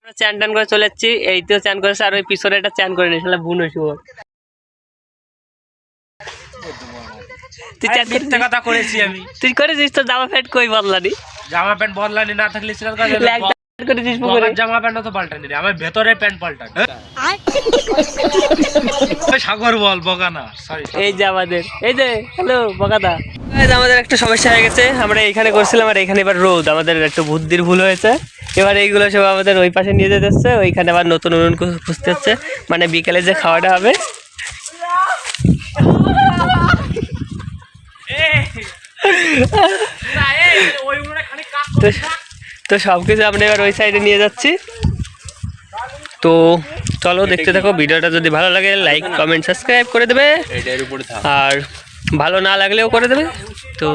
চান টান করে চলে যাচ্ছি, এই তো চান করেছে আর ওই পিছনে একটা চান করে নিয়েছিল বুনো শুয়োর। তুই চান করতে কথা করেছি আমি, তুই করেছিস তো? জামা প্যান্ট কই বদলানি? জামা প্যান্ট বদলানি না থাকলে জামা প্যান্ট তো পাল্টানি রে, আমার ভেতরে প্যান্ট পাল্টানি। সাগর বল বগানা, সরি। এই যে আমাদের এই যে হ্যালো বগাদা, আমাদের একটা সমস্যা হয়ে গেছে। আমরা এইখানে করছিলাম আর এখানে এবার রোদ, আমাদের একটু বুদ্ধির ভুল হয়েছে। এবার এইগুলো সব আমাদের ওই পাশে নিয়ে যেতে হচ্ছে, ওইখানে আবার নতুন উনুন খুঁজতে হচ্ছে, মানে বিকেলে যে খাওয়াটা হবে। তো সবকিছু আমরা এবার ওই সাইডে নিয়ে যাচ্ছি। তো চলো দেখতে থাকো ভিডিওটা, যদি ভালো লাগে লাইক কমেন্ট সাবস্ক্রাইব করে দেবে, আর ভালো না লাগলেও করে দেবে। তো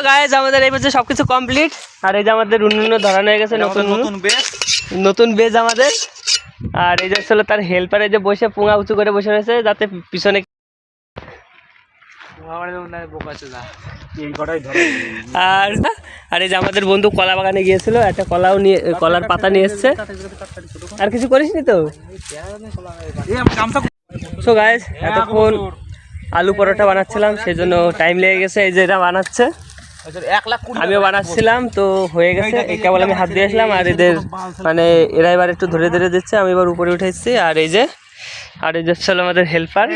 গাইস আমাদের এই বছর সবকিছু কমপ্লিট, আর এই যে আমাদের উনুন ধরানো হয়ে গেছে, নতুন বেজ আমাদের। আর এই যে ছিল তার হেল্পারে যে বসে পুঙা উঁচু করে বসে রয়েছে, যাতে পিছনে আর এই যে আমাদের বন্ধু কলা বাগানে গিয়েছিল, একটা কলাও নিয়ে, কলার পাতা নিয়ে এসছে। আর কিছু করিসনি তো? সো গাইস এতক্ষণ আলু পরোটা বানাচ্ছিলাম, সেজন্য টাইম লেগে গেছে। এই যে এটা বানাচ্ছে, আমিও বানাচ্ছিলাম, তো হয়ে গেছে। কেবল আমি হাত দিয়ে আসলাম, আর এদের মানে এরা এবার একটু ধরে ধরে দিচ্ছে, আমি এবার উপরে উঠে এসেছি। আর এই যে ছিল আমাদের হেল্পার।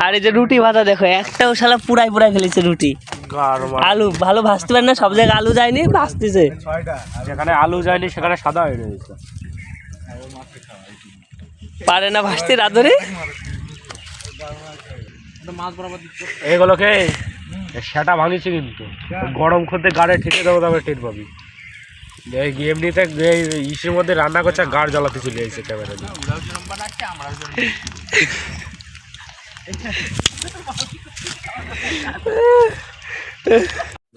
আর এই যে রুটি ভাজা দেখো, একটাও শালা পুরাই ফেলেছে রুটি। আলু ভালো ভাজতে পারে না, সব জায়গায় আলু যায়নি, ভাজতেছে। যেখানে আলু যায়নি সেখানে সাদা হয়ে রয়েছে, পারে না ভাজতে রাধরে। এগুলোকে সেটা ভাঙিছে, কিন্তু গরম করতে গাড়ে ঠিকে দেবো, তবে টের পাবি। এমনিতে ইসের মধ্যে রান্না করছে, গাড় জ্বালাতে চলে যাচ্ছে ক্যামেরা দিয়ে।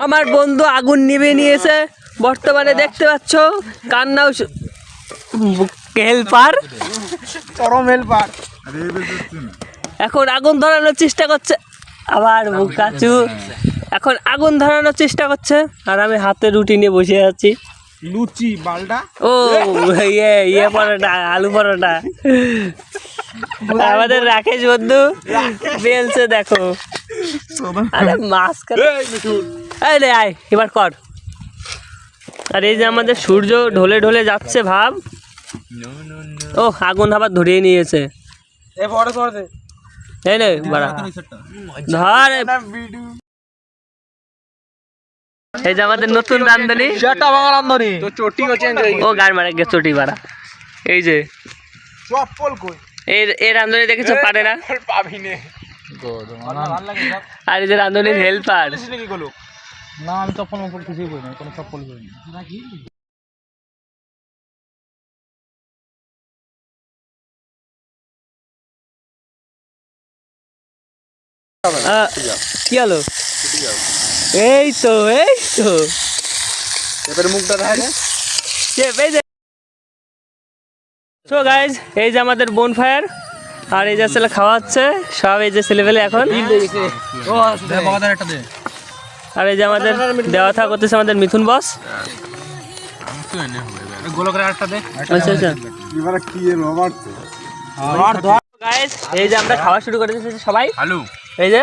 আমার বন্ধু আগুন নিভে নিয়েছে বর্তমানে, দেখতে পাচ্ছ। কান্নাও হেল্পার, চরম হেল্পার, এখন আগুন ধরানোর চেষ্টা করছে। আবার কাচু এখন আগুন ধরানোর চেষ্টা করছে, আর আমি হাতে রুটি নিয়ে বসে আছি। লুচি বালটা, ও ইয়ে পরোটা, আলু পরোটা। আমাদের রাকেশ বন্ধু বেলছে দেখো, আরে মাছ রে, আয় এবার কর। আর এই যে আমাদের সূর্য ঢলে ঢলে যাচ্ছে ভাব। ও আগুন আবার ধরিয়ে নিয়েছে। এই নে বাড়া ধর। এই যে আমাদের নতুন রান্ধনি, ও গাড় মারে গে চটি বাড়া। এই যে এই রান্ধনি দেখেছো, পারে না। আর এই যে রান্ধনির হেল্পার, না আমি চপ্পল মপল কিছুই করি না, কোনো চপ্পল করি না। কি হলো? এই তো মুখটা দেখা। সো গাইজ এই যে আমাদের বোন ফায়ার, আর এই যে ছেলে খাওয়াচ্ছে সব, এই যে ছেলেপেলে এখন। আর এই যে আমাদের দেওয়া থাকা করতেছে আমাদের মিথুন বস। এই যে আমরা খাওয়া শুরু করে দিয়েছি সবাই। এই যে